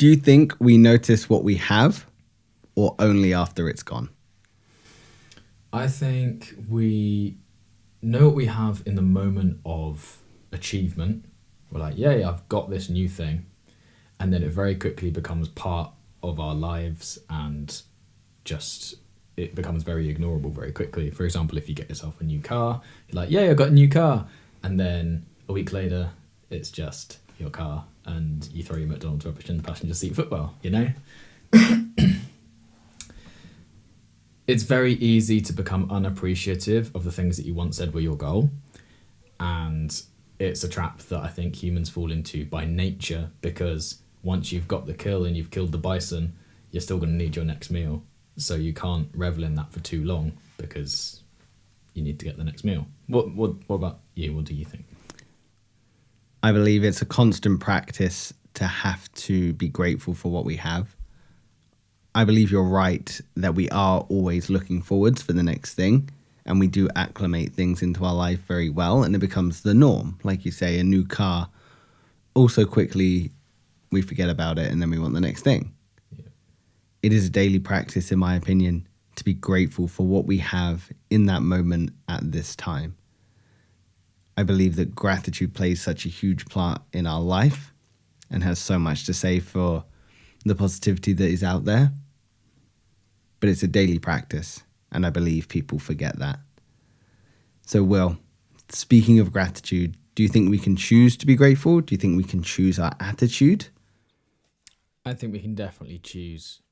Do you think we notice what we have or only after it's gone? I think we know what we have in the moment of achievement. We're like, yay, I've got this new thing. And then it very quickly becomes part of our lives and just it becomes very ignorable very quickly. For example, if you get yourself a new car, you're like, yay, I got a new car. And then a week later, it's just your car and you throw your McDonald's rubbish in the passenger seat footwell, you know? It's very easy to become unappreciative of the things that you once said were your goal. And it's a trap that I think humans fall into by nature, because once you've got the kill and you've killed the bison, you're still going to need your next meal. So you can't revel in that for too long because you need to get the next meal. What about you? What do you think? I believe it's a constant practice to have to be grateful for what we have. I believe you're right that we are always looking forwards for the next thing, and we do acclimate things into our life very well, and it becomes the norm. Like you say, a new car, also quickly we forget about it and then we want the next thing. Yeah. It is a daily practice, in my opinion, to be grateful for what we have in that moment at this time. I believe that gratitude plays such a huge part in our life and has so much to say for the positivity that is out there. But it's a daily practice, and I believe people forget that. So, Will, speaking of gratitude, do you think we can choose to be grateful? Do you think we can choose our attitude? I think we can definitely choose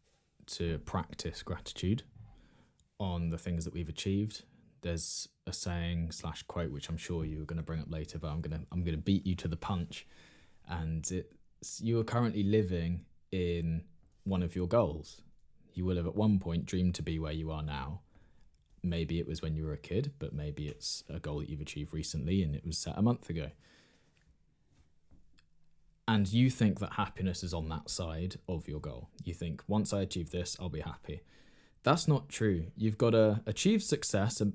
to practice gratitude on the things that we've achieved. There's a saying / quote which I'm sure you were going to bring up later, but I'm gonna beat you to the punch. And you are currently living in one of your goals. You will have at one point dreamed to be where you are now. Maybe it was when you were a kid, but maybe it's a goal that you've achieved recently and it was set a month ago. And you think that happiness is on that side of your goal. You think, once I achieve this, I'll be happy. That's not true. You've got to achieve success and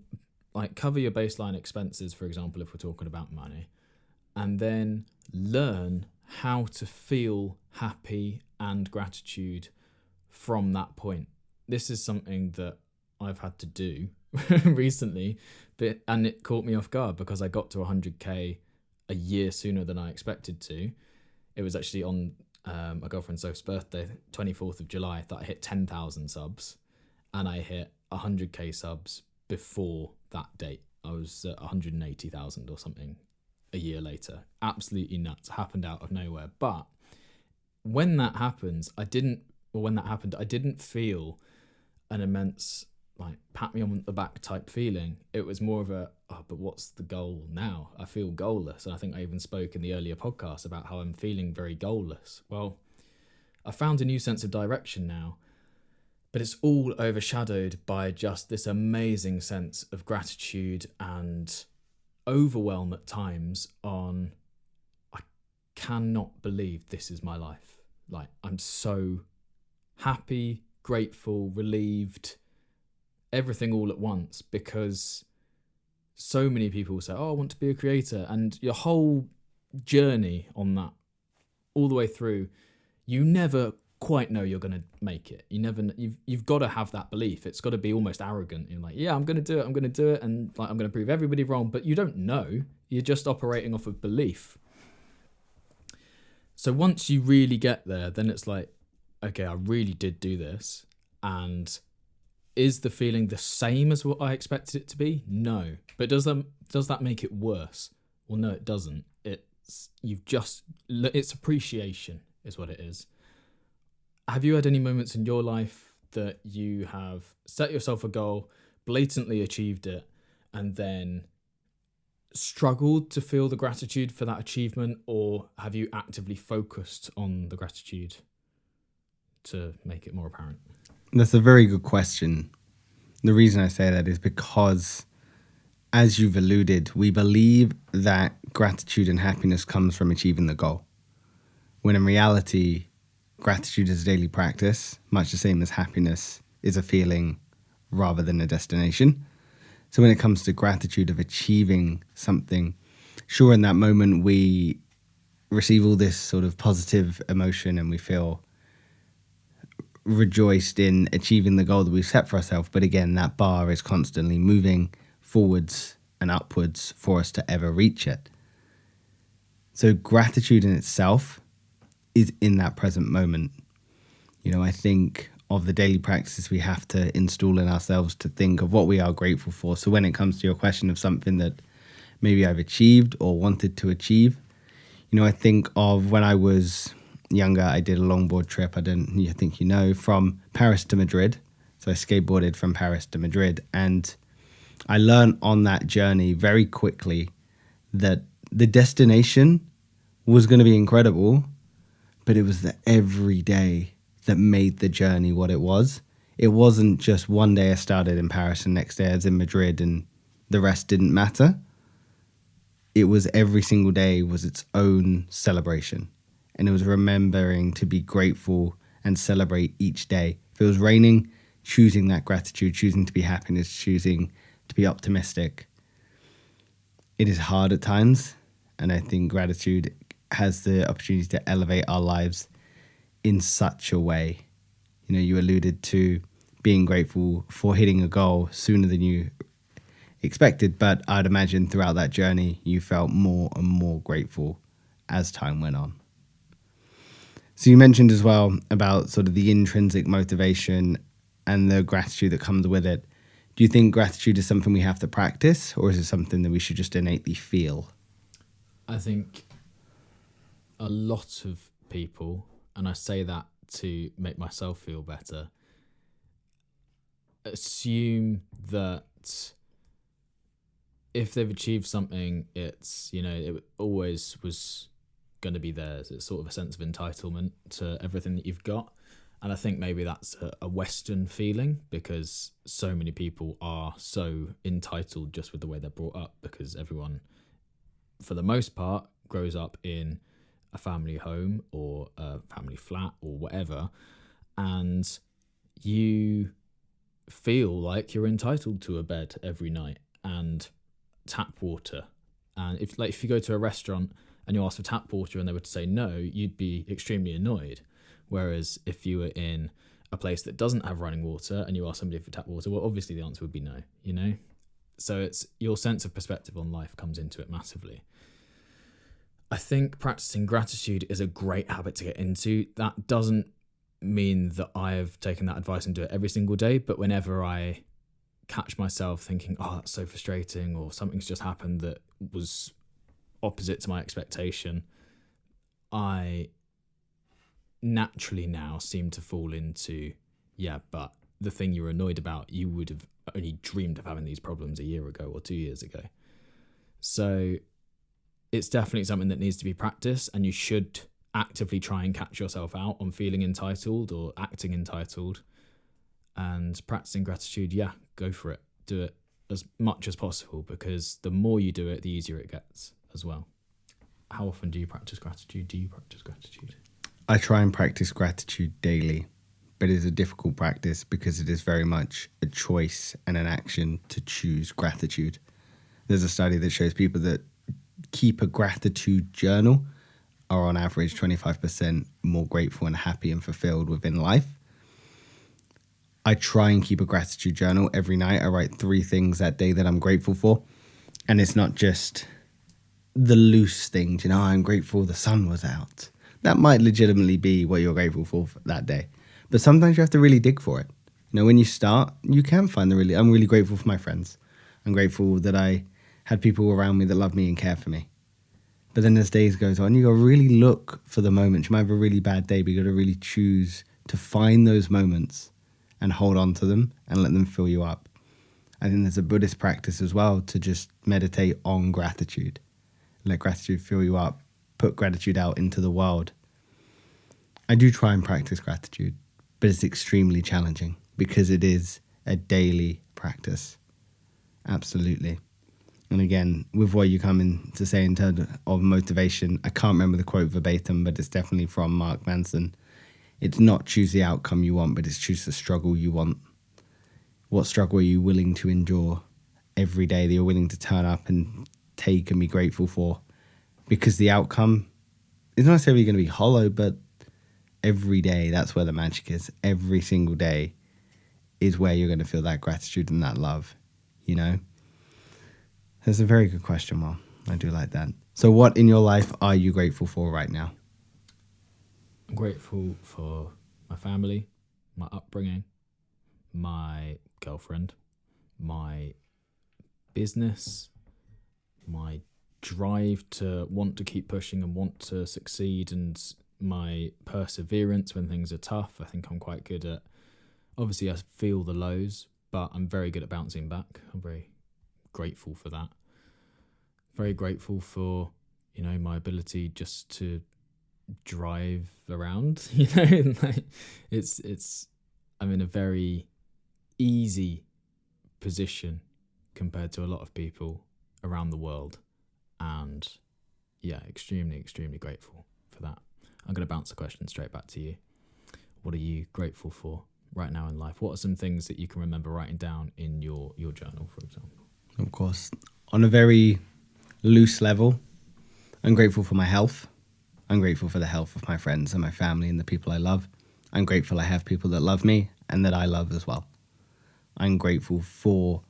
cover your baseline expenses, for example, if we're talking about money, and then learn how to feel happy and gratitude from that point. This is something that I've had to do recently, and it caught me off guard because I got to 100k a year sooner than I expected to. It was actually on my girlfriend Soph's birthday, 24th of July, that I hit 10,000 subs, and I hit 100k subs before that date. I was at 180,000 or something a year later. Absolutely nuts. Happened out of nowhere. But when that happens, I didn't feel an immense pat me on the back type feeling. It was more of a, but what's the goal now? I feel goalless. And I think I even spoke in the earlier podcast about how I'm feeling very goalless. Well, I found a new sense of direction now, but it's all overshadowed by just this amazing sense of gratitude and overwhelm at times on, I cannot believe this is my life. I'm so happy, grateful, relieved, everything all at once, because so many people say, I want to be a creator, and your whole journey on that all the way through, you never quite know you're going to make it. You've got to have that belief. It's got to be almost arrogant. You're like, yeah, I'm going to do it, and I'm going to prove everybody wrong, but you don't know. You're just operating off of belief. So once you really get there, then it's like, okay, I really did do this. And is the feeling the same as what I expected it to be? No. But does that make it worse? Well, no, it doesn't. It's appreciation is what it is. Have you had any moments in your life that you have set yourself a goal, blatantly achieved it, and then struggled to feel the gratitude for that achievement, or have you actively focused on the gratitude to make it more apparent? That's a very good question. The reason I say that is because, as you've alluded, we believe that gratitude and happiness comes from achieving the goal, when in reality, gratitude is a daily practice, much the same as happiness is a feeling rather than a destination. So when it comes to gratitude of achieving something, sure, in that moment we receive all this sort of positive emotion and we feel rejoiced in achieving the goal that we've set for ourselves. But again, that bar is constantly moving forwards and upwards for us to ever reach it. So gratitude in itself is in that present moment. You know, I think of the daily practices we have to install in ourselves to think of what we are grateful for. So when it comes to your question of something that maybe I've achieved or wanted to achieve, you know, I think of when I was younger, I did a longboard trip, I think you know, from Paris to Madrid. So I skateboarded from Paris to Madrid, and I learned on that journey very quickly that the destination was going to be incredible, but it was the everyday that made the journey what it was. It wasn't just one day I started in Paris and next day I was in Madrid and the rest didn't matter. It was every single day was its own celebration. And it was remembering to be grateful and celebrate each day. If it was raining, choosing that gratitude, choosing to be happiness, choosing to be optimistic. It is hard at times, and I think gratitude has the opportunity to elevate our lives in such a way. You know, you alluded to being grateful for hitting a goal sooner than you expected, but I'd imagine throughout that journey, you felt more and more grateful as time went on. So you mentioned as well about sort of the intrinsic motivation and the gratitude that comes with it. Do you think gratitude is something we have to practice, or is it something that we should just innately feel? I think a lot of people, and I say that to make myself feel better, assume that if they've achieved something, it's, you know, it always was going to be theirs. It's sort of a sense of entitlement to everything that you've got. And I think maybe that's a Western feeling, because so many people are so entitled just with the way they're brought up, because everyone, for the most part, grows up in a family home or a family flat or whatever, and you feel like you're entitled to a bed every night and tap water. And if you go to a restaurant and you ask for tap water and they were to say no, you'd be extremely annoyed. Whereas if you were in a place that doesn't have running water and you ask somebody for tap water, well, obviously the answer would be no, you know? So it's your sense of perspective on life comes into it massively. I think practicing gratitude is a great habit to get into. That doesn't mean that I have taken that advice and do it every single day, but whenever I catch myself thinking, oh, that's so frustrating, or something's just happened that was opposite to my expectation, I naturally now seem to fall into, yeah, but the thing you were annoyed about, you would have only dreamed of having these problems a year ago or 2 years ago. So it's definitely something that needs to be practiced, and you should actively try and catch yourself out on feeling entitled or acting entitled. And practicing gratitude, yeah, go for it. Do it as much as possible, because the more you do it, the easier it gets as well. How often do you practice gratitude? Do you practice gratitude? I try and practice gratitude daily, but it is a difficult practice because it is very much a choice and an action to choose gratitude. There's a study that shows people that keep a gratitude journal are on average 25% more grateful and happy and fulfilled within life. I try and keep a gratitude journal every night. I write 3 things that day that I'm grateful for. And it's not just the loose things, you know, I'm grateful the sun was out. That might legitimately be what you're grateful for that day. But sometimes you have to really dig for it. You know, when you start, you can find I'm really grateful for my friends. I'm grateful that I had people around me that love me and care for me. But then as days goes on, you got to really look for the moments. You might have a really bad day, but you got to really choose to find those moments and hold on to them and let them fill you up. I think there's a Buddhist practice as well to just meditate on gratitude. Let gratitude fill you up. Put gratitude out into the world. I do try and practice gratitude, but it's extremely challenging because it is a daily practice. Absolutely. And again, with what you come in to say in terms of motivation, I can't remember the quote verbatim, but it's definitely from Mark Manson. It's not choose the outcome you want, but it's choose the struggle you want. What struggle are you willing to endure every day that you're willing to turn up and take and be grateful for? Because the outcome is not necessarily going to be hollow, but every day, that's where the magic is. Every single day is where you're going to feel that gratitude and that love, you know? That's a very good question, Well. I do like that. So what in your life are you grateful for right now? I'm grateful for my family, my upbringing, my girlfriend, my business, my drive to want to keep pushing and want to succeed, and my perseverance when things are tough. I think I'm quite good at, obviously I feel the lows, but I'm very good at bouncing back. I'm very grateful for that. Very grateful for, my ability just to drive around, like I'm in a very easy position compared to a lot of people around the world, and extremely grateful for that. I'm going to bounce the question straight back to you. What are you grateful for right now in life? What are some things that you can remember writing down in your journal, for example? Of course, on a very loose level, I'm grateful for my health. I'm grateful for the health of my friends and my family and the people I love. I'm grateful I have people that love me and that I love as well. I'm grateful for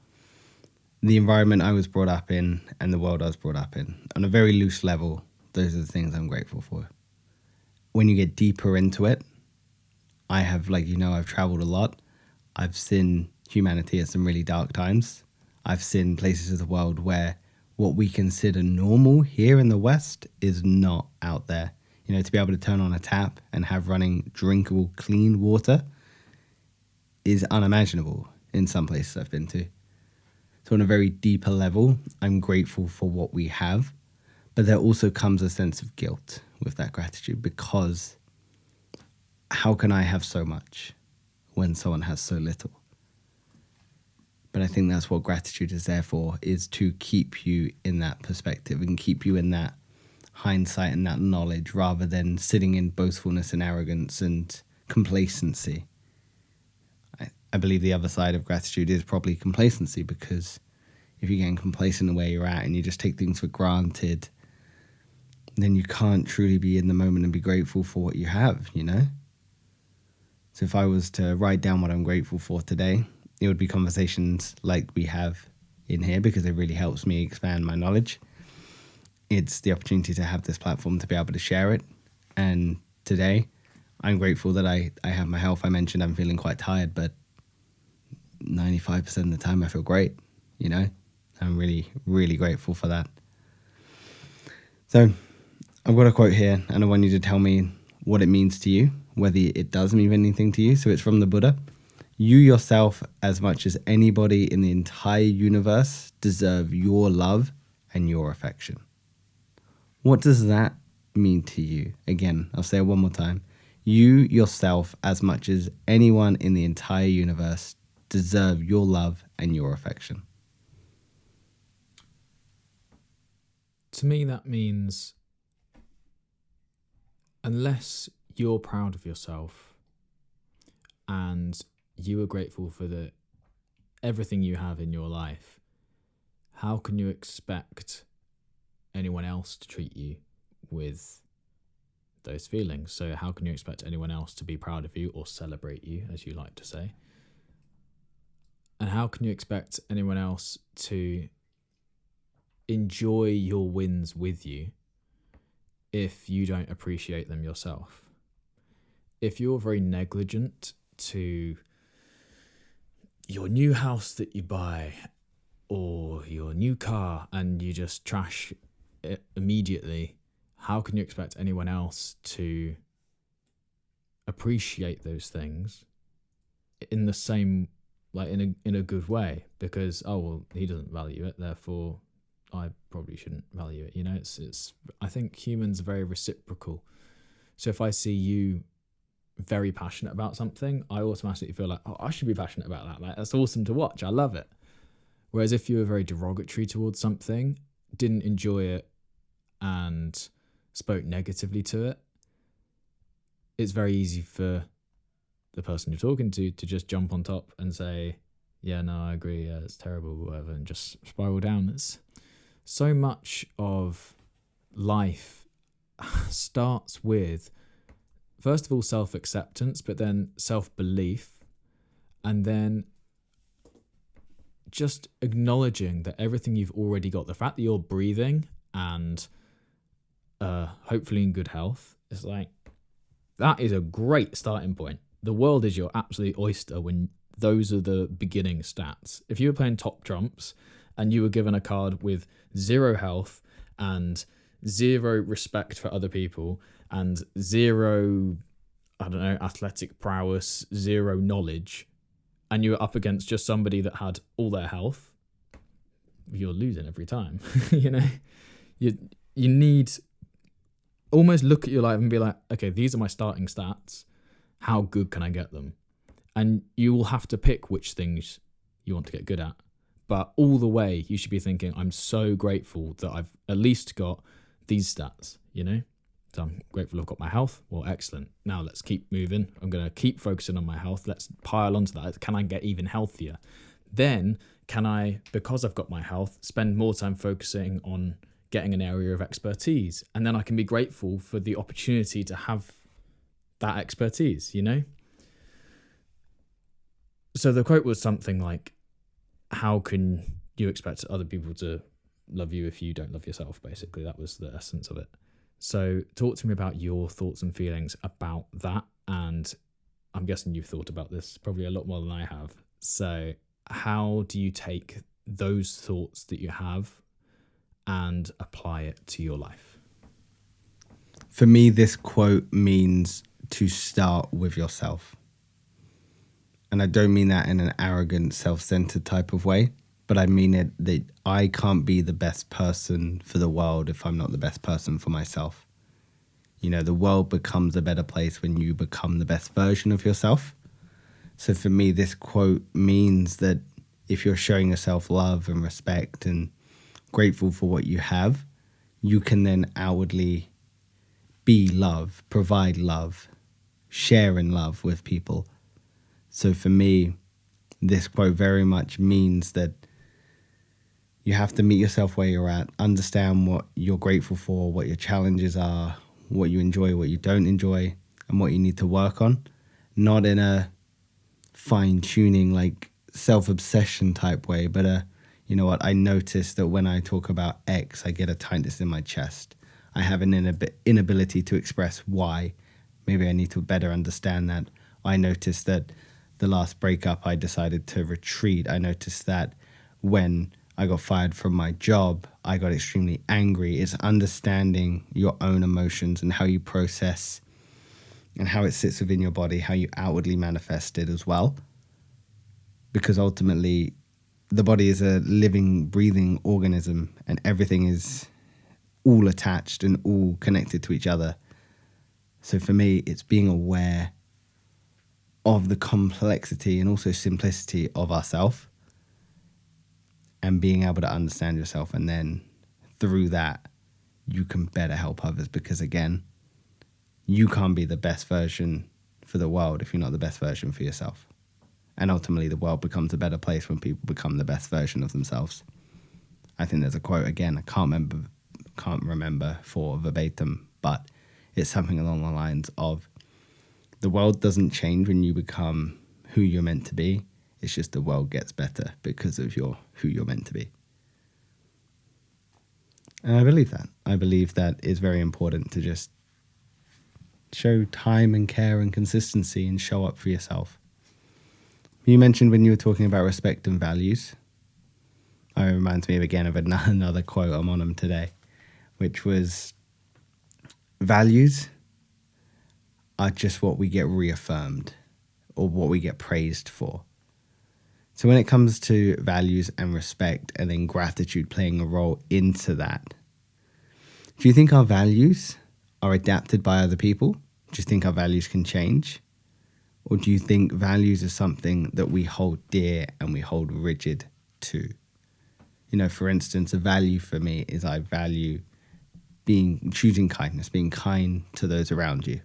the environment I was brought up in and the world I was brought up in. On a very loose level, those are the things I'm grateful for. When you get deeper into it, I have, I've traveled a lot. I've seen humanity at some really dark times. I've seen places of the world where what we consider normal here in the West is not out there. To be able to turn on a tap and have running, drinkable, clean water is unimaginable in some places I've been to. So on a very deeper level, I'm grateful for what we have, but there also comes a sense of guilt with that gratitude, because how can I have so much when someone has so little? But I think that's what gratitude is there for, is to keep you in that perspective and keep you in that hindsight and that knowledge, rather than sitting in boastfulness and arrogance and complacency. I believe the other side of gratitude is probably complacency, because if you're getting complacent in where you're at and you just take things for granted, then you can't truly be in the moment and be grateful for what you have, So if I was to write down what I'm grateful for today, it would be conversations like we have in here, because it really helps me expand my knowledge. It's the opportunity to have this platform to be able to share it. And today, I'm grateful that I have my health. I mentioned I'm feeling quite tired, but 95% of the time I feel great, I'm really, really grateful for that. So I've got a quote here, and I want you to tell me what it means to you, whether it does mean anything to you. So it's from the Buddha. You yourself, as much as anybody in the entire universe, deserve your love and your affection. What does that mean to you? Again, I'll say it one more time. You yourself, as much as anyone in the entire universe, deserve your love and your affection. To me, that means unless you're proud of yourself and you are grateful for everything you have in your life, how can you expect anyone else to treat you with those feelings? So how can you expect anyone else to be proud of you or celebrate you, as you like to say? And how can you expect anyone else to enjoy your wins with you if you don't appreciate them yourself? If you're very negligent to your new house that you buy or your new car and you just trash it immediately, how can you expect anyone else to appreciate those things in the same, in a good way? Because, he doesn't value it, therefore I probably shouldn't value it. It's I think humans are very reciprocal. So if I see you very passionate about something, I automatically feel like, I should be passionate about that. That's awesome to watch. I love it. Whereas if you were very derogatory towards something, didn't enjoy it, and spoke negatively to it, it's very easy for the person you're talking to just jump on top and say, yeah, no, I agree, yeah, it's terrible, whatever, and just spiral down. It's so much of life starts with first of all, self-acceptance, but then self-belief, and then just acknowledging that everything you've already got, the fact that you're breathing and hopefully in good health, is like, that is a great starting point. The world is your absolute oyster when those are the beginning stats. If you were playing top trumps and you were given a card with 0 health and 0 respect for other people and 0, I don't know, athletic prowess, 0 knowledge, and you were up against just somebody that had all their health, you're losing every time. You know, you need almost look at your life and be like, okay, these are my starting stats. How good can I get them? And you will have to pick which things you want to get good at. But all the way, you should be thinking, I'm so grateful that I've at least got these stats, you know? So I'm grateful I've got my health. Well, excellent. Now let's keep moving. I'm going to keep focusing on my health. Let's pile onto that. Can I get even healthier? Then can I, because I've got my health, spend more time focusing on getting an area of expertise? And then I can be grateful for the opportunity to have that expertise, you know? So the quote was something like, how can you expect other people to love you if you don't love yourself? Basically, that was the essence of it. So talk to me about your thoughts and feelings about that. And I'm guessing you've thought about this probably a lot more than I have. So how do you take those thoughts that you have and apply it to your life? For me, this quote means to start with yourself. And I don't mean that in an arrogant, self-centered type of way, but I mean it that I can't be the best person for the world if I'm not the best person for myself. You know, the world becomes a better place when you become the best version of yourself. So for me, this quote means that if you're showing yourself love and respect and grateful for what you have, you can then outwardly be love, provide love, share in love with people. So for me, this quote very much means that you have to meet yourself where you're at, understand what you're grateful for, what your challenges are, what you enjoy, what you don't enjoy, and what you need to work on. Not in a fine-tuning, like self-obsession type way, but you know what, I notice that when I talk about X, I get a tightness in my chest. I have an inability to express why. Maybe I need to better understand that. I noticed that the last breakup, I decided to retreat. I noticed that when I got fired from my job, I got extremely angry. It's understanding your own emotions and how you process and how it sits within your body, how you outwardly manifest it as well. Because ultimately, the body is a living, breathing organism and everything is all attached and all connected to each other. So for me, it's being aware of the complexity and also simplicity of ourself and being able to understand yourself. And then through that, you can better help others because, again, you can't be the best version for the world if you're not the best version for yourself. And ultimately, the world becomes a better place when people become the best version of themselves. I think there's a quote, again, I can't remember for verbatim, but it's something along the lines of, the world doesn't change when you become who you're meant to be. It's just the world gets better because of who you're meant to be. And I believe that. I believe that it's very important to just show time and care and consistency and show up for yourself. You mentioned when you were talking about respect and values. It reminds me again of another quote, I'm on them today, which was, values are just what we get reaffirmed or what we get praised for. So when it comes to values and respect and then gratitude playing a role into that, do you think our values are adapted by other people? Do you think our values can change? Or do you think values are something that we hold dear and we hold rigid to? You know, for instance, a value for me is I value choosing kindness, being kind to those around you.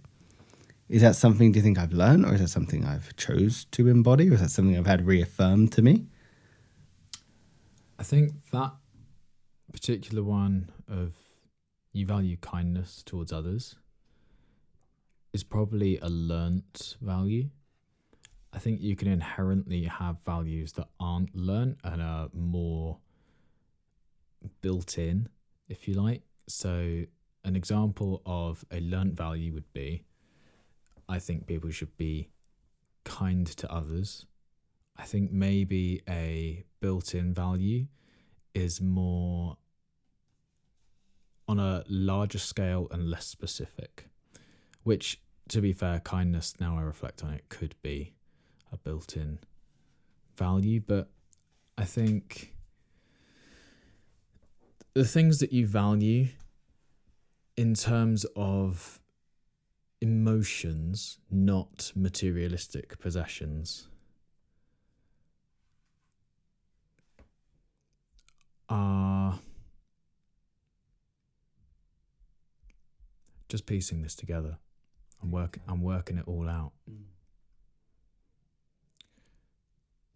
Is that something, do you think, I've learned, or is that something I've chose to embody, or is that something I've had reaffirmed to me? I think that particular one of you value kindness towards others, is probably a learnt value. I think you can inherently have values that aren't learnt and are more built in, if you like. So an example of a learnt value would be, I think people should be kind to others. I think maybe a built-in value is more on a larger scale and less specific, which, to be fair, kindness, now I reflect on it, could be a built-in value. But I think the things that you value in terms of emotions, not materialistic possessions, are just piecing this together. I'm working it all out.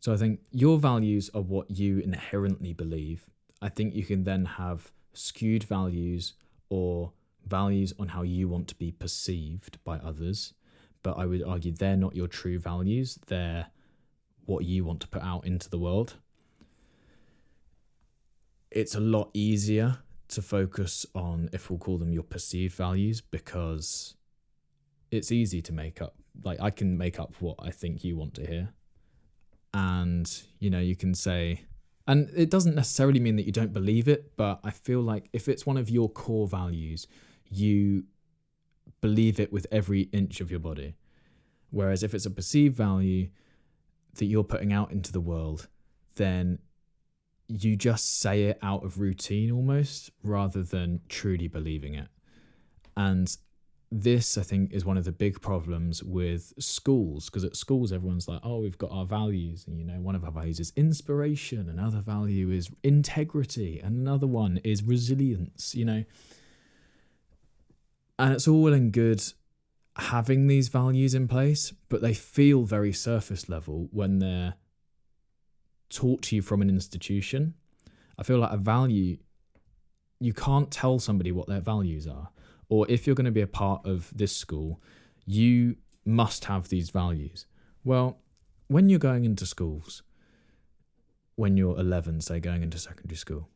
So I think your values are what you inherently believe. I think you can then have skewed values or values on how you want to be perceived by others. But I would argue they're not your true values. They're what you want to put out into the world. It's a lot easier to focus on, if we'll call them your perceived values, because it's easy to make up. Like, I can make up what I think you want to hear. And, you know, you can say, and it doesn't necessarily mean that you don't believe it, but I feel like if it's one of your core values, you believe it with every inch of your body. Whereas if it's a perceived value that you're putting out into the world, then you just say it out of routine almost, rather than truly believing it. And this, I think, is one of the big problems with schools, because at schools everyone's like, oh, we've got our values, and, you know, one of our values is inspiration, another value is integrity, and another one is resilience, you know. And it's all well and good having these values in place, but they feel very surface level when they're taught to you from an institution. I feel like a value, you can't tell somebody what their values are. Or if you're going to be a part of this school, you must have these values. Well, when you're going into schools, when you're 11, say, going into secondary school,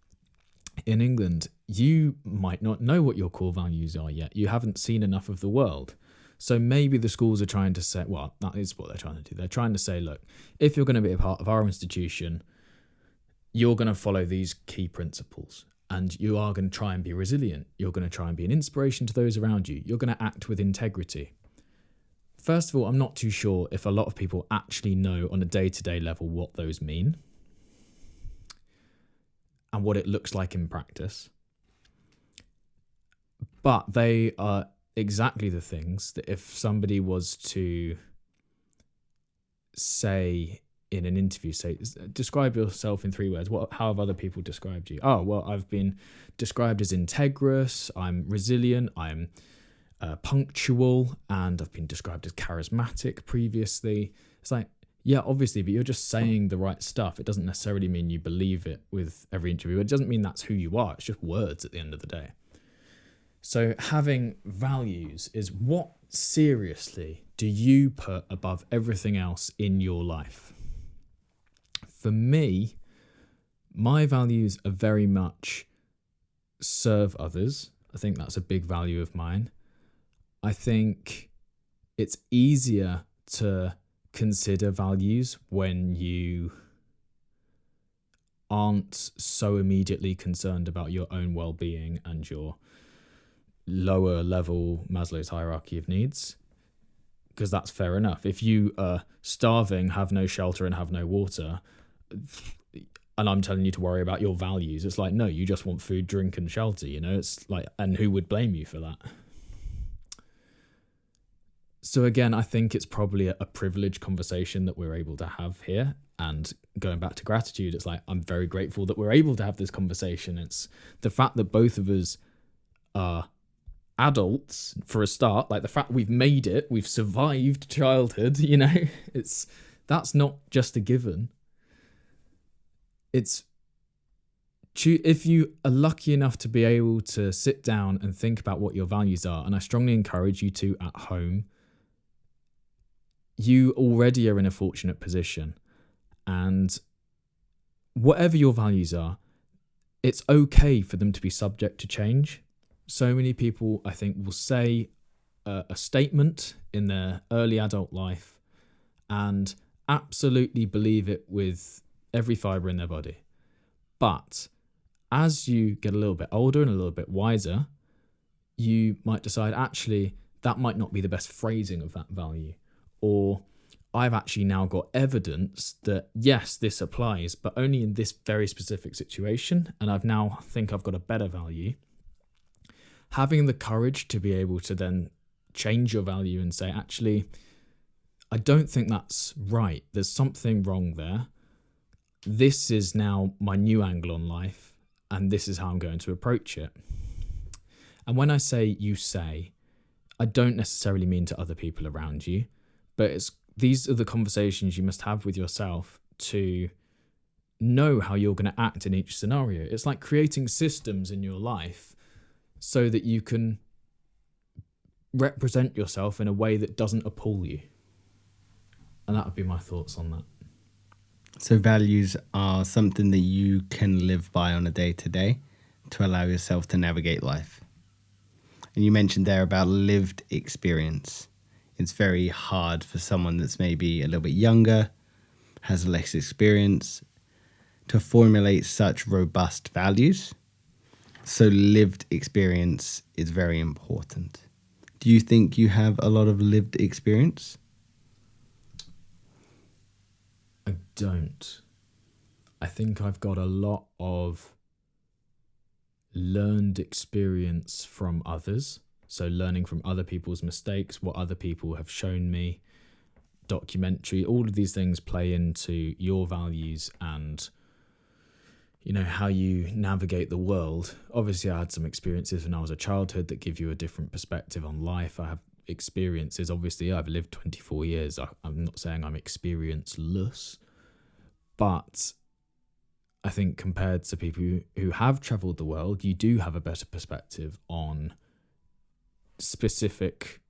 in England, you might not know what your core values are yet. You haven't seen enough of the world. So maybe the schools are trying to say, well, that is what they're trying to do. They're trying to say, look, if you're going to be a part of our institution, you're going to follow these key principles. And you are going to try and be resilient. You're going to try and be an inspiration to those around you. You're going to act with integrity. First of all, I'm not too sure if a lot of people actually know on a day-to-day level what those mean and what it looks like in practice. But they are exactly the things that if somebody was to say in an interview, say, describe yourself in 3 words. How have other people described you? Oh, well, I've been described as integrous, I'm resilient, I'm punctual, and I've been described as charismatic previously. It's like, yeah, obviously, but you're just saying the right stuff. It doesn't necessarily mean you believe it with every interview. It doesn't mean that's who you are. It's just words at the end of the day. So having values is, what seriously do you put above everything else in your life? For me, my values are very much serve others. I think that's a big value of mine. I think it's easier to consider values when you aren't so immediately concerned about your own well-being and your lower level Maslow's hierarchy of needs, because that's fair enough. If you are starving, have no shelter and have no water, and I'm telling you to worry about your values, it's like, no, you just want food, drink and shelter, you know. It's like, and who would blame you for that? So again, I think it's probably a privileged conversation that we're able to have here. And going back to gratitude, it's like, I'm very grateful that we're able to have this conversation. It's the fact that both of us are adults, for a start, like the fact we've made it, we've survived childhood, you know, that's not just a given. It's if you are lucky enough to be able to sit down and think about what your values are, and I strongly encourage you to at home, you already are in a fortunate position. And whatever your values are, it's okay for them to be subject to change. So many people, I think, will say a statement in their early adult life and absolutely believe it with every fibre in their body. But as you get a little bit older and a little bit wiser, you might decide, actually, that might not be the best phrasing of that value. Or I've actually now got evidence that, yes, this applies, but only in this very specific situation. And I've now think I've got a better value. Having the courage to be able to then change your value and say, actually, I don't think that's right. There's something wrong there. This is now my new angle on life, and this is how I'm going to approach it. And when I say you say, I don't necessarily mean to other people around you, but these are the conversations you must have with yourself to know how you're going to act in each scenario. It's like creating systems in your life so that you can represent yourself in a way that doesn't appall you. And that would be my thoughts on that. So values are something that you can live by on a day-to-day to allow yourself to navigate life. And you mentioned there about lived experience. It's very hard for someone that's maybe a little bit younger, has less experience, to formulate such robust values. So lived experience is very important. Do you think you have a lot of lived experience? I don't. I think I've got a lot of learned experience from others. So learning from other people's mistakes, what other people have shown me, documentary, all of these things play into your values and, you know, how you navigate the world. Obviously, I had some experiences when I was a childhood that give you a different perspective on life. I have experiences. Obviously, I've lived 24 years. I'm not saying I'm experienceless, but I think compared to people who have travelled the world, you do have a better perspective on specific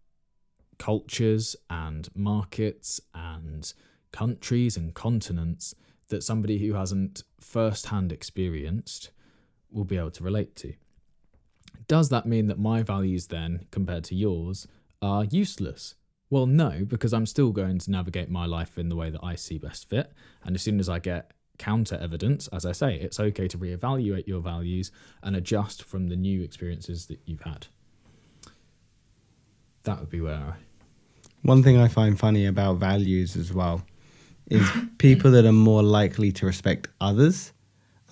cultures and markets and countries and continents that somebody who hasn't first-hand experienced will be able to relate to. Does that mean that my values then, compared to yours, are useless? Well, no, because I'm still going to navigate my life in the way that I see best fit. And as soon as I get counter evidence, as I say, it's okay to reevaluate your values and adjust from the new experiences that you've had. That would be where One thing I find funny about values as well is people that are more likely to respect others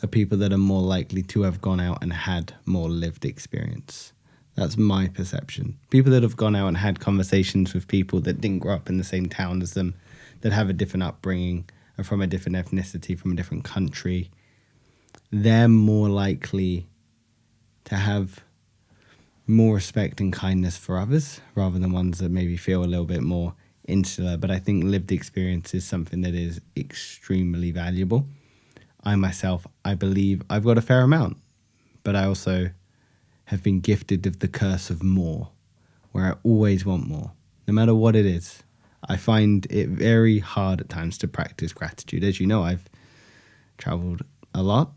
are people that are more likely to have gone out and had more lived experience. That's my perception. People that have gone out and had conversations with people that didn't grow up in the same town as them, that have a different upbringing, are from a different ethnicity, from a different country, they're more likely to have more respect and kindness for others rather than ones that maybe feel a little bit more insular. But I think lived experience is something that is extremely valuable. I myself, I believe I've got a fair amount, but I also have been gifted with the curse of more, where I always want more, no matter what it is. I find it very hard at times to practice gratitude. As you know, I've traveled a lot,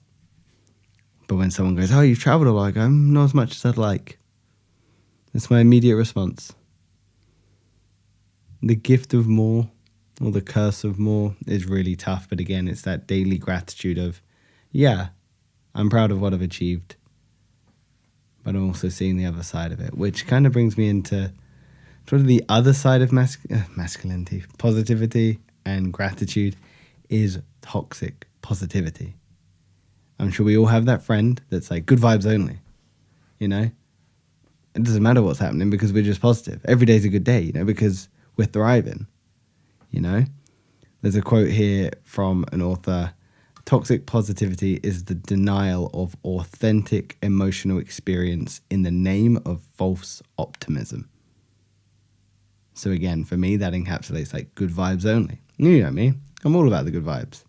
but when someone goes, "Oh, you've traveled a lot," I go, "Not as much as I'd like." That's my immediate response. The gift of more, or the curse of more, is really tough. But again, it's that daily gratitude of, yeah, I'm proud of what I've achieved, but I'm also seeing the other side of it, which kind of brings me into sort of the other side of masculinity. Positivity and gratitude is toxic positivity. I'm sure we all have that friend that's like, good vibes only, you know? It doesn't matter what's happening because we're just positive. Every day's a good day, you know, because we're thriving, you know? There's a quote here from an author: toxic positivity is the denial of authentic emotional experience in the name of false optimism. So again, for me, that encapsulates like good vibes only. You know me, I'm all about the good vibes.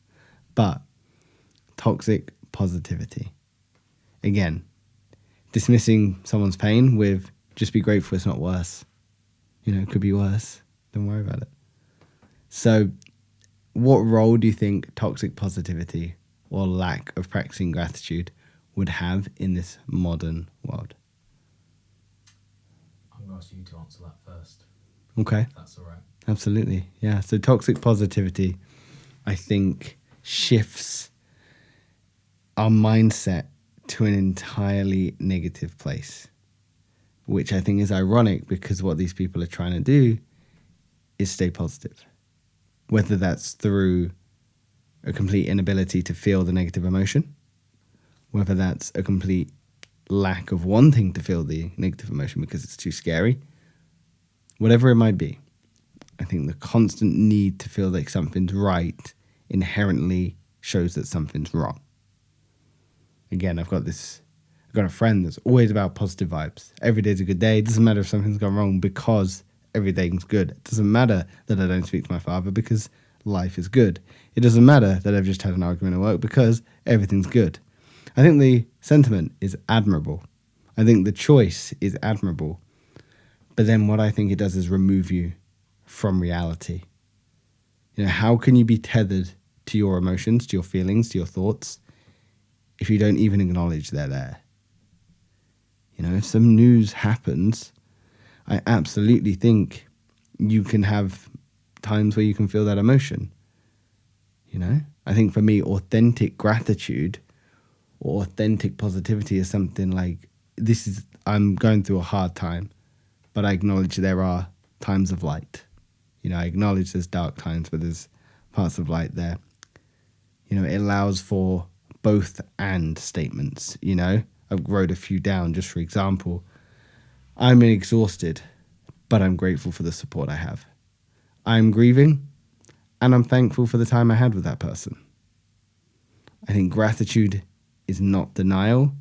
But toxic positivity. again, dismissing someone's pain with just be grateful it's not worse. You know, it could be worse. Don't worry about it. So what role do you think toxic positivity or lack of practicing gratitude would have in this modern world? I'm going to ask you to answer that first. Okay. If that's all right. Absolutely. Yeah. So toxic positivity, I think, shifts our mindset to an entirely negative place, which I think is ironic because what these people are trying to do is stay positive, whether that's through a complete inability to feel the negative emotion, whether that's a complete lack of wanting to feel the negative emotion because it's too scary, whatever it might be. I think the constant need to feel like something's right inherently shows that something's wrong. Again, I've got a friend that's always about positive vibes. Every day's a good day. It doesn't matter if something's gone wrong because everything's good. It doesn't matter that I don't speak to my father because life is good. It doesn't matter that I've just had an argument at work because everything's good. I think the sentiment is admirable. I think the choice is admirable. But then what I think it does is remove you from reality. You know, how can you be tethered to your emotions, to your feelings, to your thoughts, if you don't even acknowledge they're there? You know, if some news happens, I absolutely think you can have times where you can feel that emotion. You know, I think for me, authentic gratitude or authentic positivity is something like, I'm going through a hard time, but I acknowledge there are times of light. You know, I acknowledge there's dark times, but there's parts of light there. You know, it allows for both and statements. You know, I've wrote a few down just for example. I'm exhausted, but I'm grateful for the support I have. I'm grieving, and I'm thankful for the time I had with that person. I think gratitude is not denial.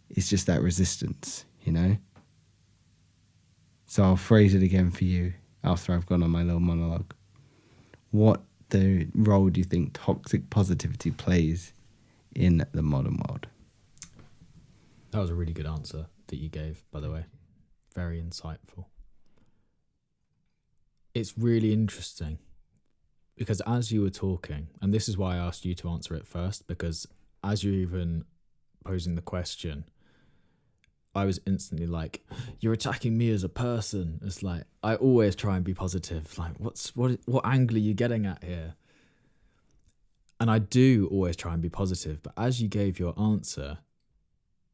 It's just that resistance, you know? So I'll phrase it again for you after I've gone on my little monologue. What the role do you think toxic positivity plays in the modern world? That was a really good answer that you gave, by the way. Very insightful. It's really interesting because as you were talking, and this is why I asked you to answer it first, because as you're even posing the question, I was instantly like, you're attacking me as a person. It's like, I always try and be positive. Like, what angle are you getting at here? And I do always try and be positive. But as you gave your answer,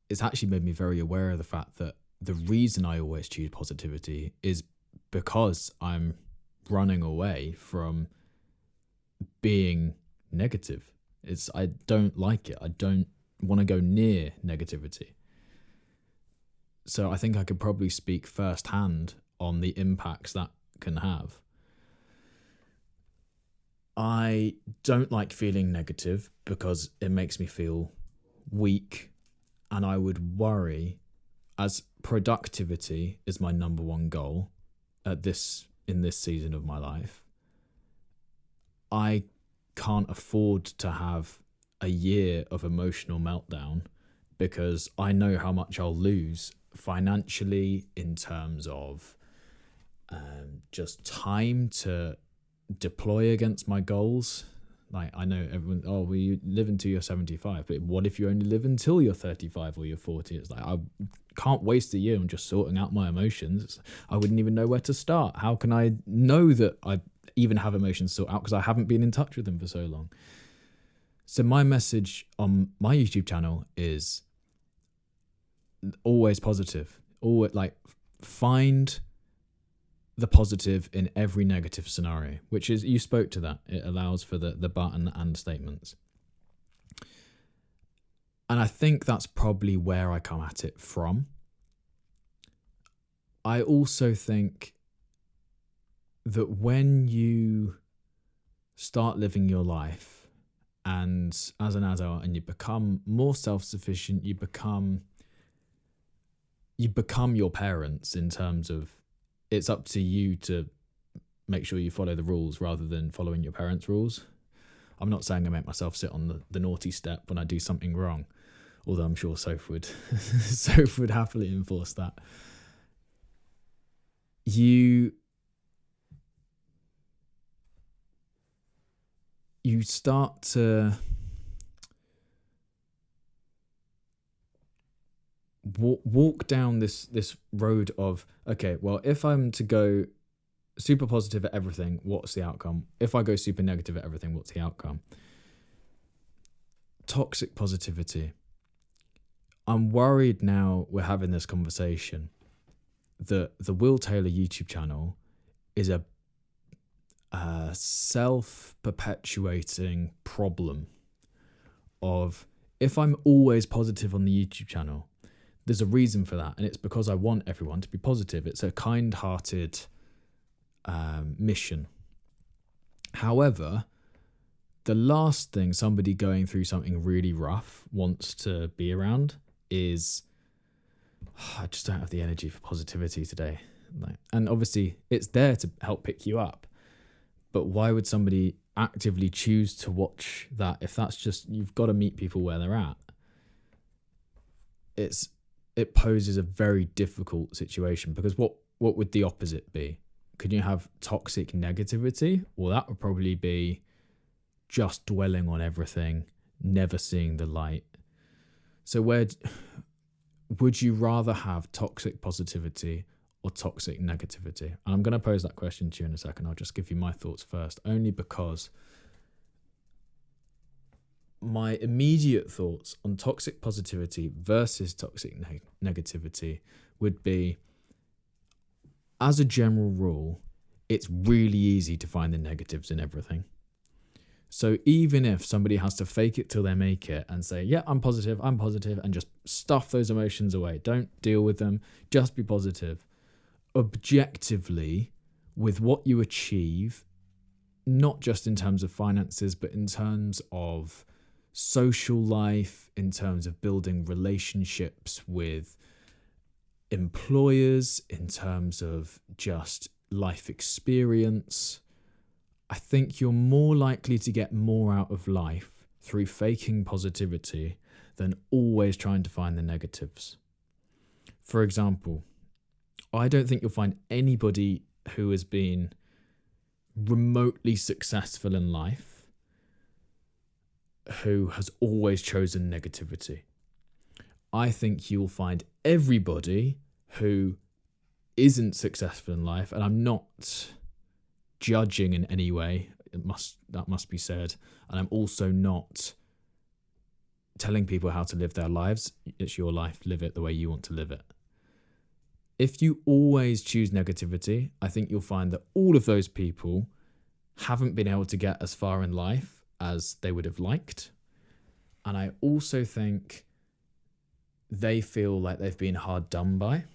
it's actually made me very aware of the fact that the reason I always choose positivity is because I'm running away from being negative. I don't like it. I don't want to go near negativity. So I think I could probably speak firsthand on the impacts that can have. I don't like feeling negative because it makes me feel weak, and I would worry, as productivity is my number one goal in this season of my life. I can't afford to have a year of emotional meltdown because I know how much I'll lose financially in terms of just time to deploy against my goals. Like, I know everyone, well, you live until you're 75, but what if you only live until you're 35 or you're 40? It's like, I can't waste a year on just sorting out my emotions. I wouldn't even know where to start. How can I know that I even have emotions to sort out because I haven't been in touch with them for so long? So my message on my YouTube channel is always positive. Always, like, find the positive in every negative scenario, which is, you spoke to that. It allows for the but and the and statements. And I think that's probably where I come at it from. I also think that when you start living your life and as an adult and you become more self-sufficient, you become your parents in terms of it's up to you to make sure you follow the rules rather than following your parents' rules. I'm not saying I make myself sit on the naughty step when I do something wrong. although I'm sure Soph would Soph would happily enforce that. You start to walk down this road of, okay, well, if I'm to go super positive at everything, what's the outcome? If I go super negative at everything, what's the outcome? Toxic positivity. I'm worried now we're having this conversation that the Will Taylor YouTube channel is a self-perpetuating problem of, if I'm always positive on the YouTube channel, there's a reason for that, and it's because I want everyone to be positive. It's a kind-hearted mission. However, the last thing somebody going through something really rough wants to be around is, I just don't have the energy for positivity today. And obviously it's there to help pick you up, but why would somebody actively choose to watch that if that's just, you've got to meet people where they're at? It poses a very difficult situation, because what would the opposite be? Could you have toxic negativity? Well, that would probably be just dwelling on everything, never seeing the light. So would you rather have toxic positivity or toxic negativity? And I'm going to pose that question to you in a second. I'll just give you my thoughts first, only because my immediate thoughts on toxic positivity versus toxic negativity would be, as a general rule, it's really easy to find the negatives in everything. So even if somebody has to fake it till they make it and say, yeah, I'm positive, and just stuff those emotions away, don't deal with them, just be positive. Objectively, with what you achieve, not just in terms of finances, but in terms of social life, in terms of building relationships with employers, in terms of just life experience, I think you're more likely to get more out of life through faking positivity than always trying to find the negatives. For example, I don't think you'll find anybody who has been remotely successful in life who has always chosen negativity. I think you'll find everybody who isn't successful in life, and I'm not judging in any way, that must be said, and I'm also not telling people how to live their lives. It's your life, live it the way you want to live it. If you always choose negativity, I think you'll find that all of those people haven't been able to get as far in life as they would have liked. And I also think they feel like they've been hard done by,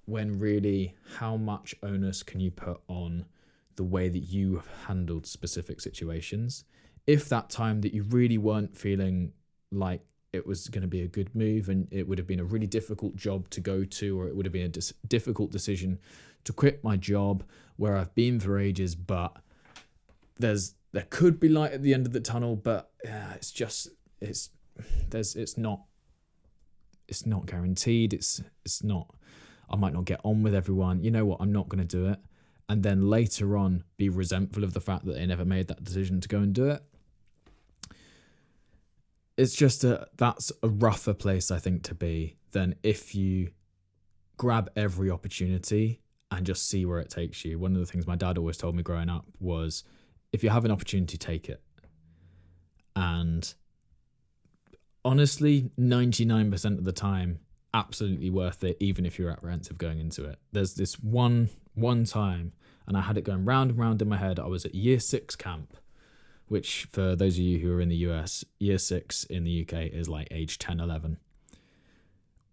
when really, how much onus can you put on the way that you have handled specific situations? If that time that you really weren't feeling like it was going to be a good move, and it would have been a really difficult job to go to, or it would have been a difficult decision to quit my job where I've been for ages, but there could be light at the end of the tunnel, but it's not guaranteed. It's not, I might not get on with everyone. You know what? I'm not going to do it. And then later on be resentful of the fact that they never made that decision to go and do it. It's just that's a rougher place, I think, to be than if you grab every opportunity and just see where it takes you. One of the things my dad always told me growing up was, if you have an opportunity, take it. And honestly, 99% of the time, absolutely worth it, even if you're apprehensive going into it. There's this one time, and I had it going round and round in my head. I was at year 6 camp, which for those of you who are in the US, year 6 in the UK is like age 10, 11.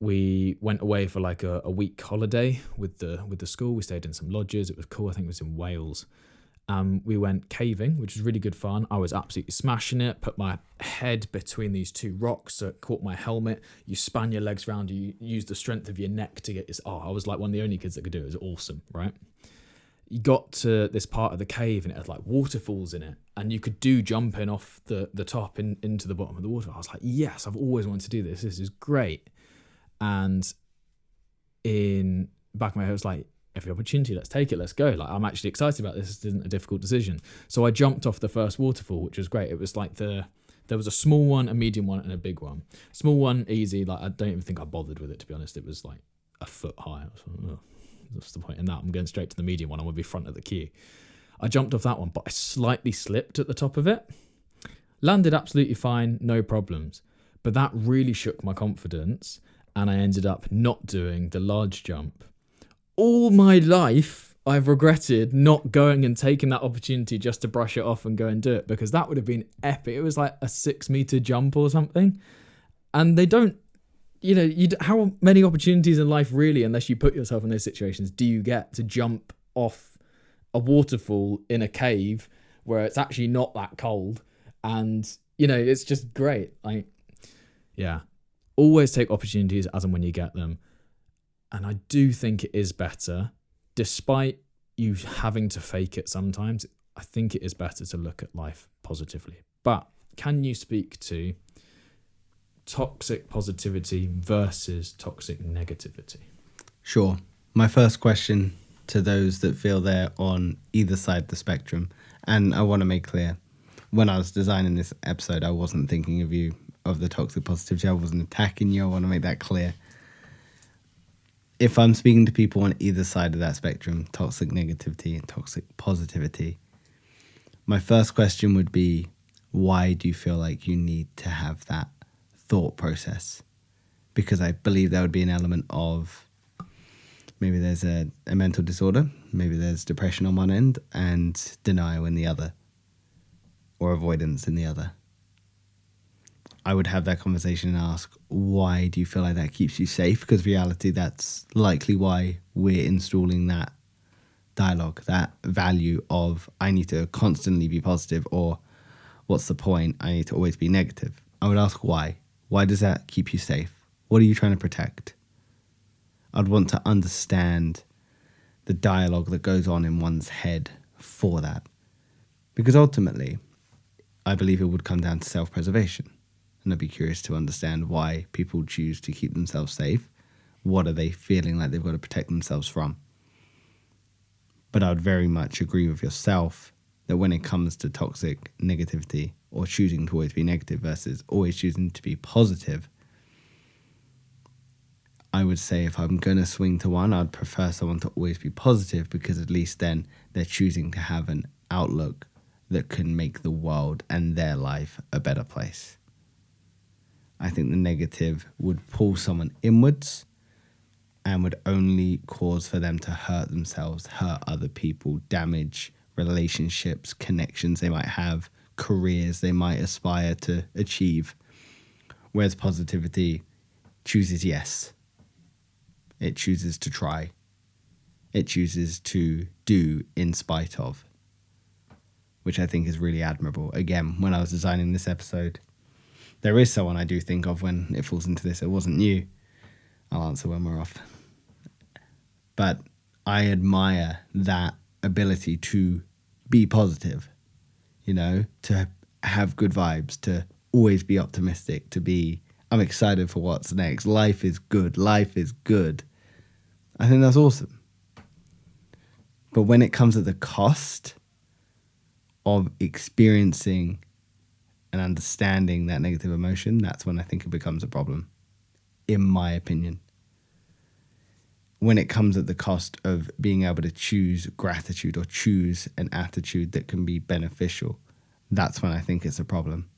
We went away for like a week holiday with the school. We stayed in some lodges. It was cool. I think it was in Wales. We went caving, which was really good fun. I was absolutely smashing it. Put my head between these 2 rocks so it caught my helmet. You span your legs around. You use the strength of your neck to get I was like one of the only kids that could do it. It was awesome, right? you got to this part of the cave and it had like waterfalls in it, and you could do jumping off the top into the bottom of the water. I was like, yes, I've always wanted to do this. This is great. And in back of my head, I was like, every opportunity, let's take it, let's go. Like, I'm actually excited about this. This isn't a difficult decision. So I jumped off the first waterfall, which was great. It was like there was a small one, a medium one, and a big one. Small one, easy. Like, I don't even think I bothered with it, to be honest. It was like a foot high. I was like, oh, what's the point in that? I'm going straight to the medium one. I'm going to be front of the queue. I jumped off that one, but I slightly slipped at the top of it. Landed absolutely fine, no problems. But that really shook my confidence, and I ended up not doing the large jump. All my life, I've regretted not going and taking that opportunity just to brush it off and go and do it, because that would have been epic. It was like a 6-meter jump or something. And they don't, how many opportunities in life really, unless you put yourself in those situations, do you get to jump off a waterfall in a cave where it's actually not that cold? And, it's just great. Like, yeah, always take opportunities as and when you get them. And I do think it is better, despite you having to fake it sometimes, I think it is better to look at life positively. But can you speak to toxic positivity versus toxic negativity? Sure. My first question to those that feel they're on either side of the spectrum, and I want to make clear, when I was designing this episode, I wasn't thinking of you, of the toxic positivity. I wasn't attacking you. I want to make that clear. If I'm speaking to people on either side of that spectrum, toxic negativity and toxic positivity, my first question would be, why do you feel like you need to have that thought process? Because I believe there would be an element of, maybe there's a mental disorder, maybe there's depression on one end and denial in the other, or avoidance in the other. I would have that conversation and ask, why do you feel like that keeps you safe? Because reality, that's likely why we're installing that dialogue, that value of, I need to constantly be positive, or what's the point? I need to always be negative. I would ask why. Why does that keep you safe? What are you trying to protect? I'd want to understand the dialogue that goes on in one's head for that. Because ultimately, I believe it would come down to self-preservation. And I'd be curious to understand why people choose to keep themselves safe. What are they feeling like they've got to protect themselves from? But I would very much agree with yourself that when it comes to toxic negativity, or choosing to always be negative versus always choosing to be positive, I would say if I'm going to swing to one, I'd prefer someone to always be positive, because at least then they're choosing to have an outlook that can make the world and their life a better place. I think the negative would pull someone inwards and would only cause for them to hurt themselves, hurt other people, damage relationships, connections they might have, careers they might aspire to achieve. Whereas positivity chooses yes. It chooses to try. It chooses to do in spite of, which I think is really admirable. Again, when I was designing this episode, there is someone I do think of when it falls into this. It wasn't you. I'll answer when we're off. But I admire that ability to be positive, to have good vibes, to always be optimistic, to be, I'm excited for what's next. Life is good. Life is good. I think that's awesome. But when it comes at the cost of experiencing and understanding that negative emotion, that's when I think it becomes a problem, in my opinion. When it comes at the cost of being able to choose gratitude or choose an attitude that can be beneficial, that's when I think it's a problem.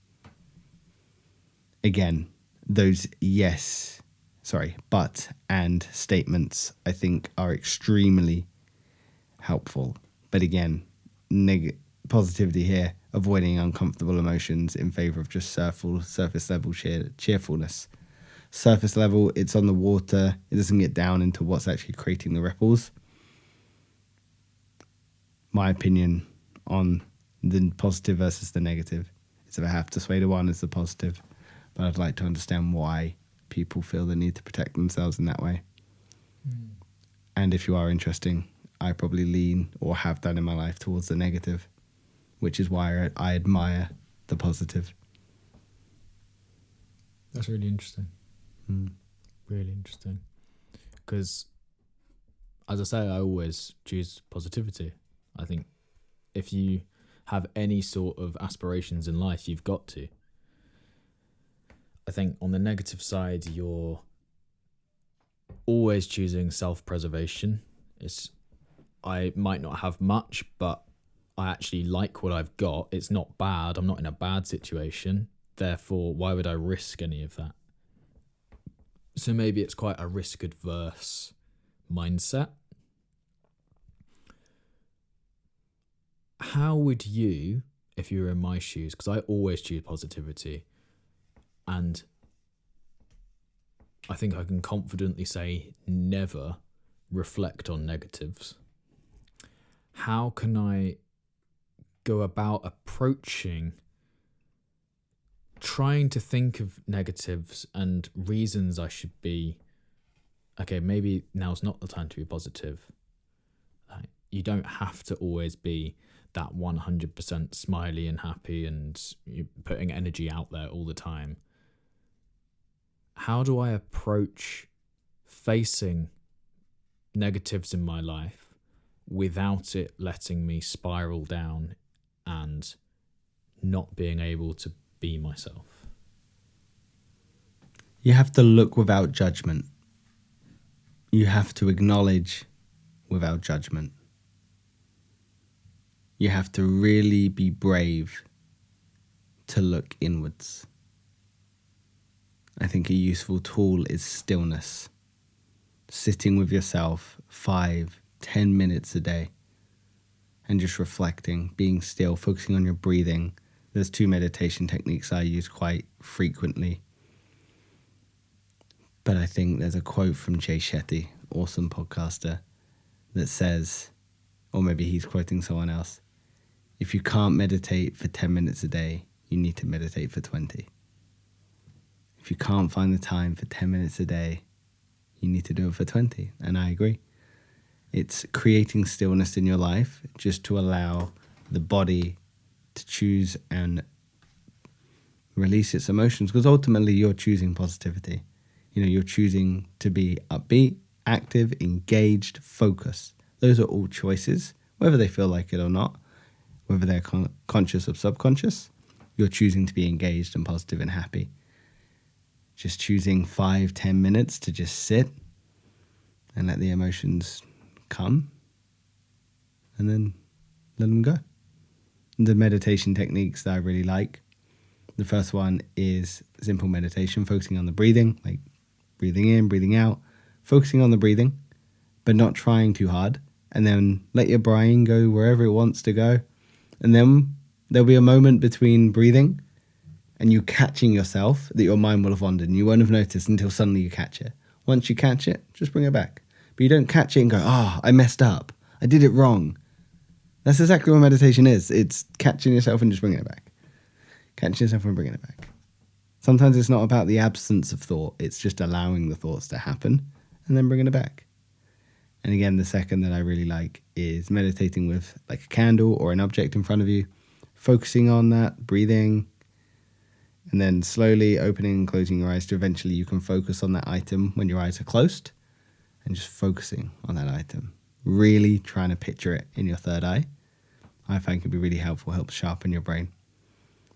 Again, those but and statements I think are extremely helpful. But again, positivity here, avoiding uncomfortable emotions in favor of just surface level cheerfulness. Surface level, it's on the water. It doesn't get down into what's actually creating the ripples. My opinion on the positive versus the negative is, if I have to sway to one, it's the positive. But I'd like to understand why people feel the need to protect themselves in that way. And if you are interested, I probably lean or have done in my life towards the negative, which is why I admire the positive. That's really interesting. Really interesting. Because, as I say, I always choose positivity. I think if you have any sort of aspirations in life, you've got to. I think on the negative side, you're always choosing self-preservation. I might not have much, but I actually like what I've got. It's not bad. I'm not in a bad situation. Therefore, why would I risk any of that? So maybe it's quite a risk-adverse mindset. How would you, if you were in my shoes, because I always choose positivity, and I think I can confidently say never reflect on negatives. How can I go about approaching trying to think of negatives and reasons I should be, okay, maybe now's not the time to be positive. You don't have to always be that 100% smiley and happy and you're putting energy out there all the time. How do I approach facing negatives in my life without it letting me spiral down and not being able to be myself? You have to look without judgment. You have to acknowledge without judgment. You have to really be brave to look inwards. I think a useful tool is stillness. Sitting with yourself 5-10 minutes a day and just reflecting, being still, focusing on your breathing. There's 2 meditation techniques I use quite frequently. But I think there's a quote from Jay Shetty, awesome podcaster, that says, or maybe he's quoting someone else, if you can't meditate for 10 minutes a day, you need to meditate for 20. If you can't find the time for 10 minutes a day, you need to do it for 20. And I agree. It's creating stillness in your life just to allow the body to choose and release its emotions, because ultimately you're choosing positivity. You're choosing to be upbeat, active, engaged, focused. Those are all choices, whether they feel like it or not, whether they're conscious or subconscious. You're choosing to be engaged and positive and happy. Just choosing 5-10 minutes to just sit and let the emotions come and then let them go. The meditation techniques that I really like, the first one is simple meditation, focusing on the breathing, like breathing in, breathing out, focusing on the breathing, but not trying too hard. And then let your brain go wherever it wants to go. And then there'll be a moment between breathing and you catching yourself that your mind will have wandered and you won't have noticed until suddenly you catch it. Once you catch it, just bring it back. But you don't catch it and go, I messed up. I did it wrong. That's exactly what meditation is. It's catching yourself and just bringing it back. Catching yourself and bringing it back. Sometimes it's not about the absence of thought. It's just allowing the thoughts to happen and then bringing it back. And again, the second that I really like is meditating with like a candle or an object in front of you, focusing on that, breathing, and then slowly opening and closing your eyes to eventually you can focus on that item when your eyes are closed and just focusing on that item. Really trying to picture it in your third eye, I find can be really helpful, helps sharpen your brain.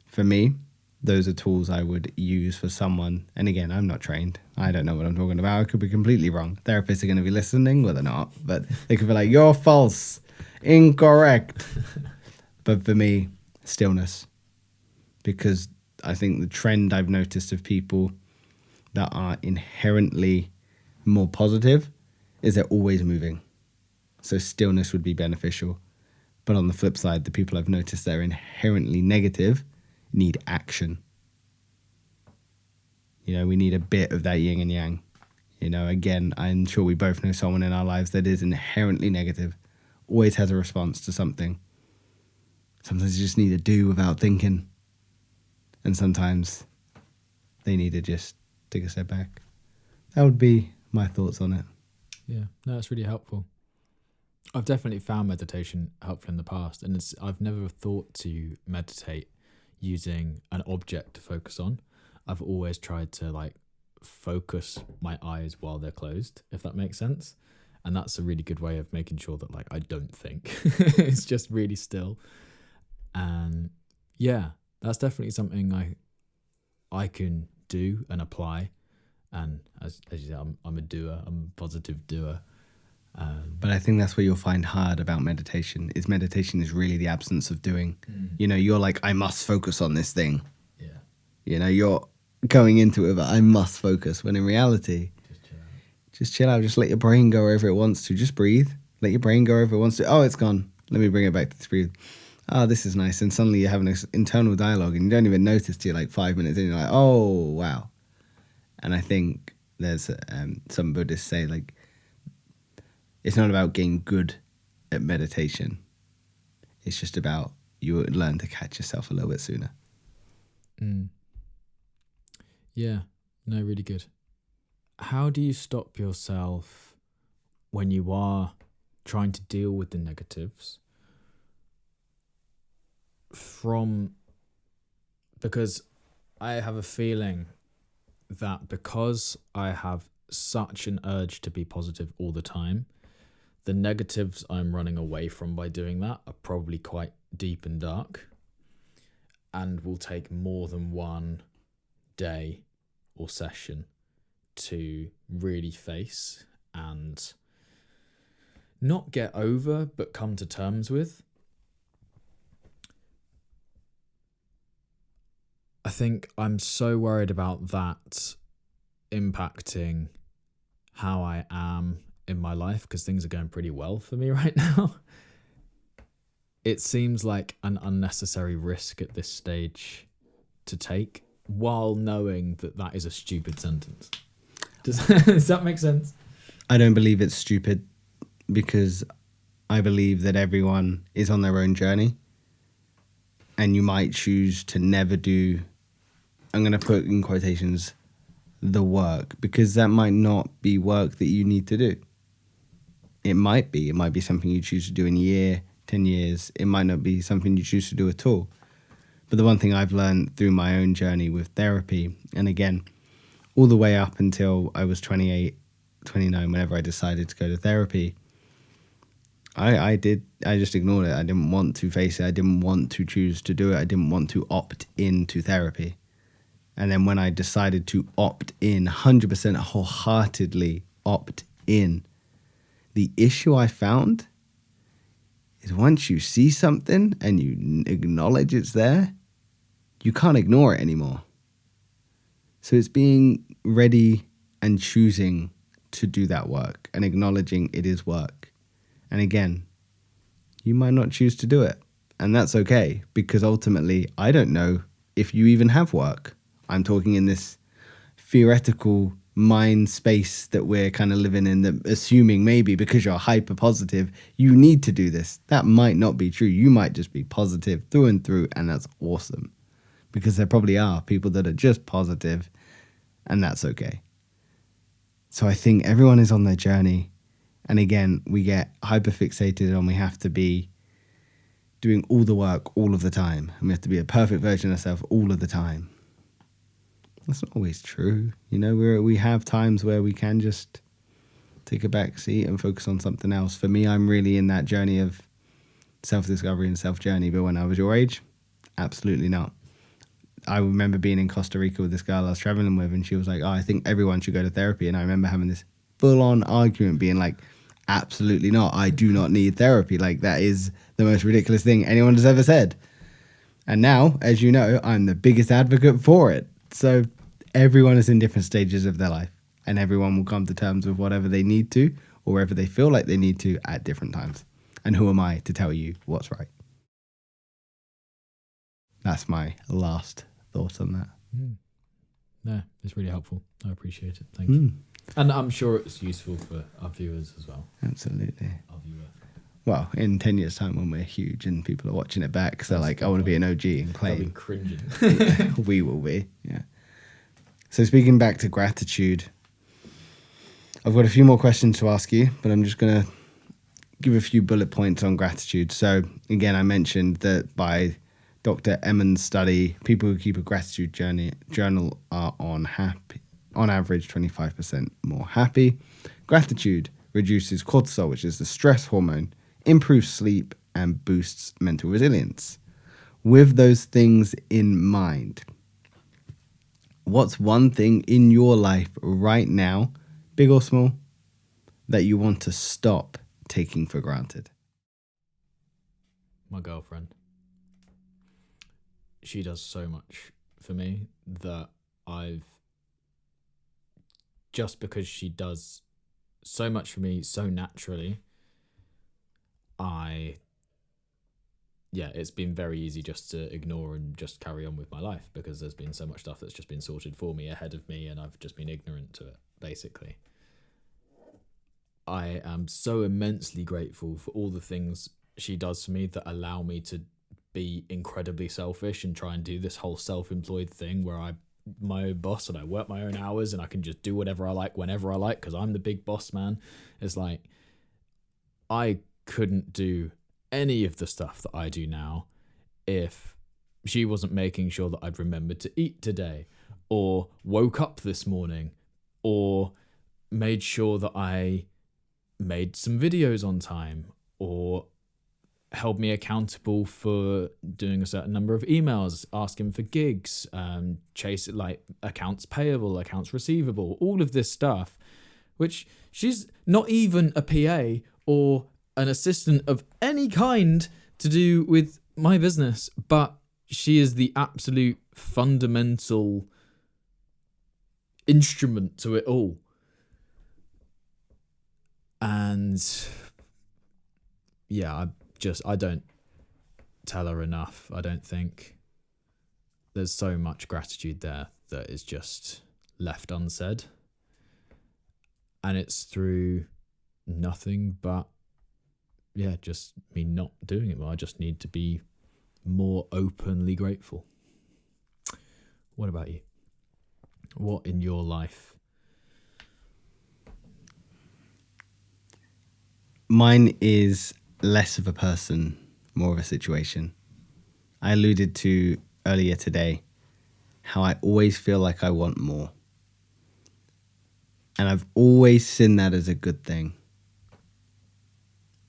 For me, those are tools I would use for someone. And again, I'm not trained. I don't know what I'm talking about. I could be completely wrong. Therapists are going to be listening, well, they're not, but they could be like, you're false, incorrect. But for me, stillness. Because I think the trend I've noticed of people that are inherently more positive is they're always moving. So stillness would be beneficial. But on the flip side, the people I've noticed that are inherently negative need action. We need a bit of that yin and yang. Again, I'm sure we both know someone in our lives that is inherently negative, always has a response to something. Sometimes you just need to do without thinking. And sometimes they need to just take a step back. That would be my thoughts on it. Yeah, no, that's really helpful. I've definitely found meditation helpful in the past, and I've never thought to meditate using an object to focus on. I've always tried to like focus my eyes while they're closed, if that makes sense. And that's a really good way of making sure that like I don't think. It's just really still. And yeah, that's definitely something I can do and apply. And as you say, I'm a doer. I'm a positive doer. But I think that's what you'll find hard about meditation is really the absence of doing. You know, you're like, I must focus on this thing. Yeah. You know, you're going into it, but I must focus. When in reality, just chill out. Just let your brain go wherever it wants to. Just breathe. Let your brain go wherever it wants to. Oh, it's gone. Let me bring it back to this breathe. Oh, this is nice. And suddenly you're having this internal dialogue and you don't even notice till like 5 minutes in. You're like, oh, wow. And I think there's some Buddhists say like, it's not about getting good at meditation. It's just about you learn to catch yourself a little bit sooner. Yeah, no, really good. How do you stop yourself when you are trying to deal with the negatives because I have a feeling that because I have such an urge to be positive all the time, the negatives I'm running away from by doing that are probably quite deep and dark and will take more than one day or session to really face and not get over, but come to terms with. I think I'm so worried about that impacting how I am in my life because things are going pretty well for me right now. It seems like an unnecessary risk at this stage to take while knowing that that is a stupid sentence. Does that make sense? I don't believe it's stupid because I believe that everyone is on their own journey and you might choose to never do, I'm going to put in quotations, the work, because that might not be work that you need to do. It might be something you choose to do in a year, 10 years. It might not be something you choose to do at all. But the one thing I've learned through my own journey with therapy, and again, all the way up until I was 28, 29, whenever I decided to go to therapy, I just ignored it. I didn't want to face it. I didn't want to choose to do it. I didn't want to opt into therapy. And then when I decided to opt in, 100% wholeheartedly opt in, the issue I found is once you see something and you acknowledge it's there, you can't ignore it anymore. So it's being ready and choosing to do that work and acknowledging it is work. And again, you might not choose to do it. And that's okay, because ultimately, I don't know if you even have work. I'm talking in this theoretical mind space that we're kind of living in, that assuming maybe because you're hyper positive, you need to do this. That might not be true. You might just be positive through and through, and that's awesome. Because there probably are people that are just positive, and that's okay. So I think everyone is on their journey. And again, we get hyper fixated on we have to be doing all the work all of the time. And we have to be a perfect version of ourselves all of the time. That's not always true. You know, we have times where we can just take a back seat and focus on something else. For me, I'm really in that journey of self-discovery and self-journey. But when I was your age, absolutely not. I remember being in Costa Rica with this girl I was traveling with, and she was like, oh, I think everyone should go to therapy. And I remember having this full-on argument being like, absolutely not. I do not need therapy. Like, that is the most ridiculous thing anyone has ever said. And now, as you know, I'm the biggest advocate for it. So everyone is in different stages of their life, and everyone will come to terms with whatever they need to or wherever they feel like they need to at different times. And who am I to tell you what's right? That's my last thought on that. No, it's really helpful. I appreciate it. Thank you. And I'm sure it's useful for our viewers as well. Absolutely. Our viewer. Well, in 10 years' time when we're huge and people are watching it back, because they're like, I want to be an OG and claim. They'll be cringing. Yeah, we will be, yeah. So speaking back to gratitude, I've got a few more questions to ask you, but I'm just going to give a few bullet points on gratitude. So again, I mentioned that by Dr. Emmons' study, people who keep a gratitude journal are on average 25% more happy. Gratitude reduces cortisol, which is the stress hormone, improves sleep, and boosts mental resilience. With those things in mind, what's one thing in your life right now, big or small, that you want to stop taking for granted? My girlfriend. She does so much for me that just because she does so much for me so naturally, it's been very easy just to ignore and just carry on with my life because there's been so much stuff that's just been sorted for me ahead of me and I've just been ignorant to it, basically. I am so immensely grateful for all the things she does for me that allow me to be incredibly selfish and try and do this whole self-employed thing where I'm my own boss and I work my own hours and I can just do whatever I like whenever I like because I'm the big boss man. It's like I couldn't do any of the stuff that I do now if she wasn't making sure that I'd remembered to eat today or woke up this morning or made sure that I made some videos on time or held me accountable for doing a certain number of emails, asking for gigs, chase it like accounts payable, accounts receivable, all of this stuff, which she's not even a PA or an assistant of any kind to do with my business, but she is the absolute fundamental instrument to it all. And yeah, I don't tell her enough. I don't think there's so much gratitude there that is just left unsaid. And it's through nothing but, just me not doing it. Well, I just need to be more openly grateful. What about you? What in your life? Mine is less of a person, more of a situation. I alluded to earlier today how I always feel like I want more. And I've always seen that as a good thing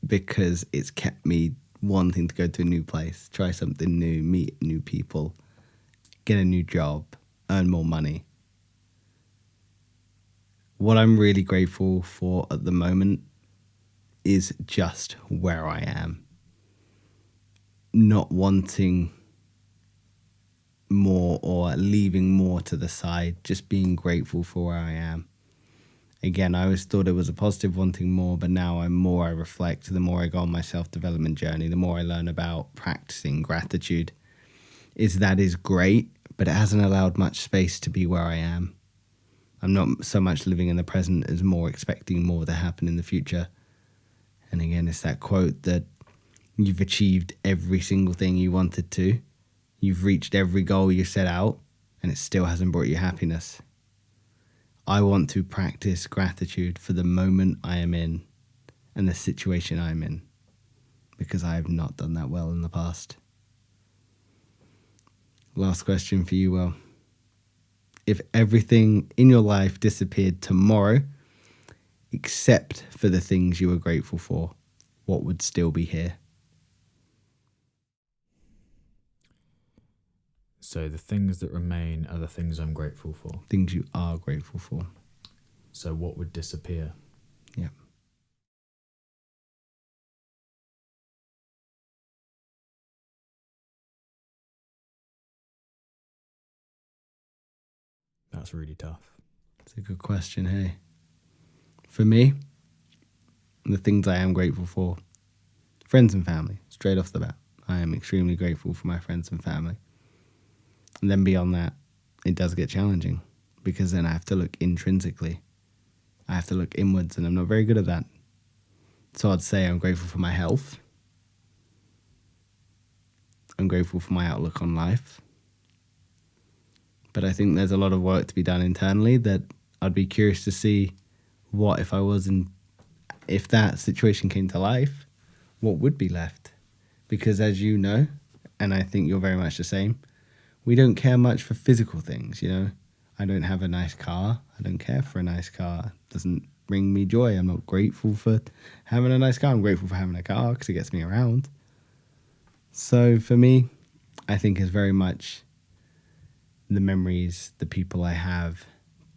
because it's kept me wanting to go to a new place, try something new, meet new people, get a new job, earn more money. What I'm really grateful for at the moment is just where I am. Not wanting more or leaving more to the side, just being grateful for where I am. Again, I always thought it was a positive wanting more, but now I reflect, the more I go on my self-development journey, the more I learn about practicing gratitude, that is great, but it hasn't allowed much space to be where I am. I'm not so much living in the present as more expecting more to happen in the future. And again, it's that quote that you've achieved every single thing you wanted to. You've reached every goal you set out, and it still hasn't brought you happiness. I want to practice gratitude for the moment I am in and the situation I'm in, because I have not done that well in the past. Last question for you, Will. If everything in your life disappeared tomorrow, except for the things you were grateful for, what would still be here? So the things that remain are the things I'm grateful for. Things you are grateful for. So what would disappear? Yeah. That's really tough. It's a good question, hey. For me, the things I am grateful for, friends and family, straight off the bat. I am extremely grateful for my friends and family. And then beyond that, it does get challenging because then I have to look intrinsically. I have to look inwards, and I'm not very good at that. So I'd say I'm grateful for my health. I'm grateful for my outlook on life. But I think there's a lot of work to be done internally that I'd be curious to see what if I was if that situation came to life, what would be left? Because as you know, and I think you're very much the same, we don't care much for physical things, you know. I don't have a nice car. I don't care for a nice car. It doesn't bring me joy. I'm not grateful for having a nice car. I'm grateful for having a car because it gets me around. So for me, I think it's very much the memories, the people I have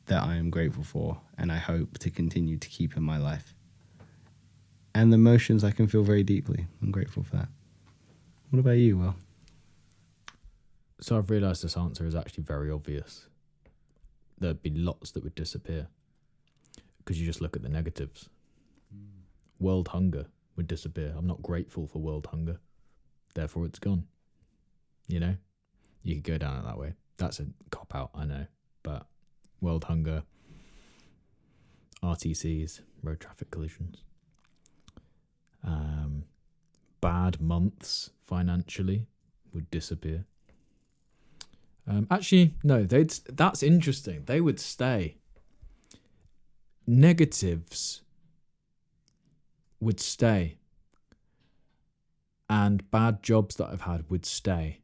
that I am grateful for, and I hope to continue to keep in my life. And the emotions I can feel very deeply. I'm grateful for that. What about you, Will? So I've realised this answer is actually very obvious. There'd be lots that would disappear because you just look at the negatives. World hunger would disappear. I'm not grateful for world hunger. Therefore, it's gone. You know? You could go down it that way. That's a cop-out, I know. But world hunger, RTCs, road traffic collisions, bad months financially would disappear. Actually, no, that's interesting. They would stay. Negatives would stay. And bad jobs that I've had would stay.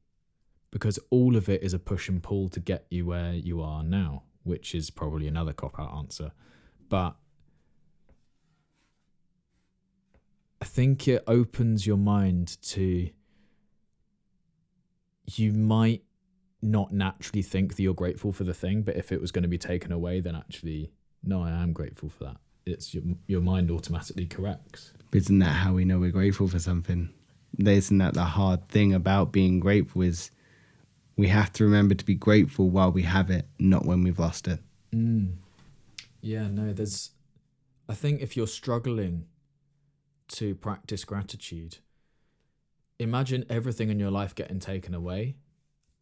Because all of it is a push and pull to get you where you are now, which is probably another cop-out answer. But I think it opens your mind to, you might not naturally think that you're grateful for the thing, but if it was going to be taken away, then actually, no, I am grateful for that. It's your mind automatically corrects. Isn't that how we know we're grateful for something? Isn't that the hard thing about being grateful is we have to remember to be grateful while we have it, not when we've lost it. Yeah, no, I think if you're struggling to practice gratitude, imagine everything in your life getting taken away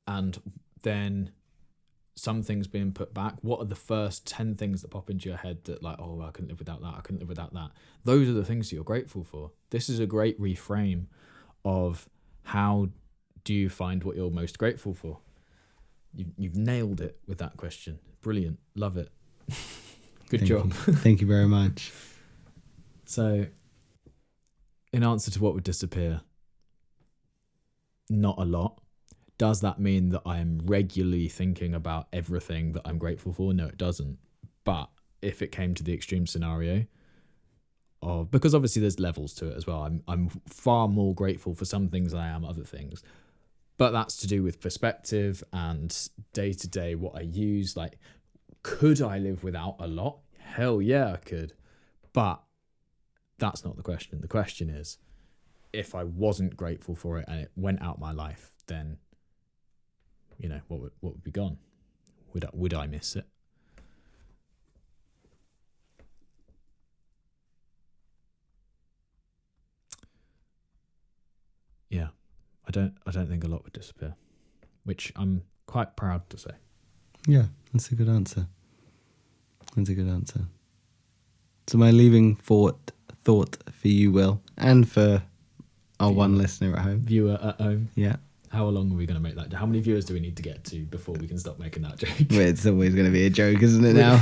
and then some things being put back. What are the first 10 things that pop into your head that like, oh, I couldn't live without that. I couldn't live without that. Those are the things that you're grateful for. This is a great reframe of how do you find what you're most grateful for. You've nailed it with that question. Brilliant. Love it. Good job. Thank you very much. So, in answer to what would disappear, not a lot. Does that mean that I am regularly thinking about everything that I'm grateful for? No, it doesn't. But if it came to the extreme scenario, because obviously there's levels to it as well. I'm far more grateful for some things than I am other things. But that's to do with perspective and day-to-day what I use. Like, could I live without a lot? Hell yeah, I could. But that's not the question. The question is, if I wasn't grateful for it and it went out my life, then, you know, what would be gone? Would I miss it? Yeah, I don't think a lot would disappear, which I'm quite proud to say. Yeah, that's a good answer. So my leaving thought for you, Will, and for our one listener at home. Viewer at home. Yeah. How long are we going to make that? How many viewers do we need to get to before we can stop making that joke? Well, it's always going to be a joke, isn't it now?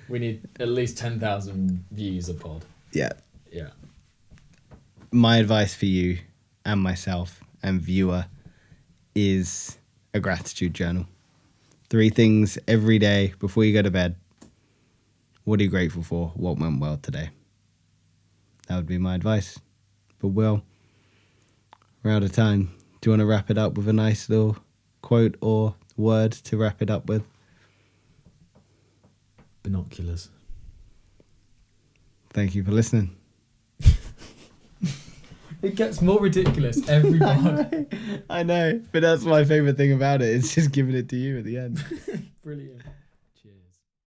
We need at least 10,000 views a pod. Yeah. Yeah. My advice for you and myself and viewer is a gratitude journal. 3 things every day before you go to bed. What are you grateful for? What went well today? That would be my advice. But Will, we're out of time. Do you want to wrap it up with a nice little quote or word to wrap it up with? Binoculars. Thank you for listening. It gets more ridiculous every pod. I know, but that's my favourite thing about it. It's just giving it to you at the end. Brilliant.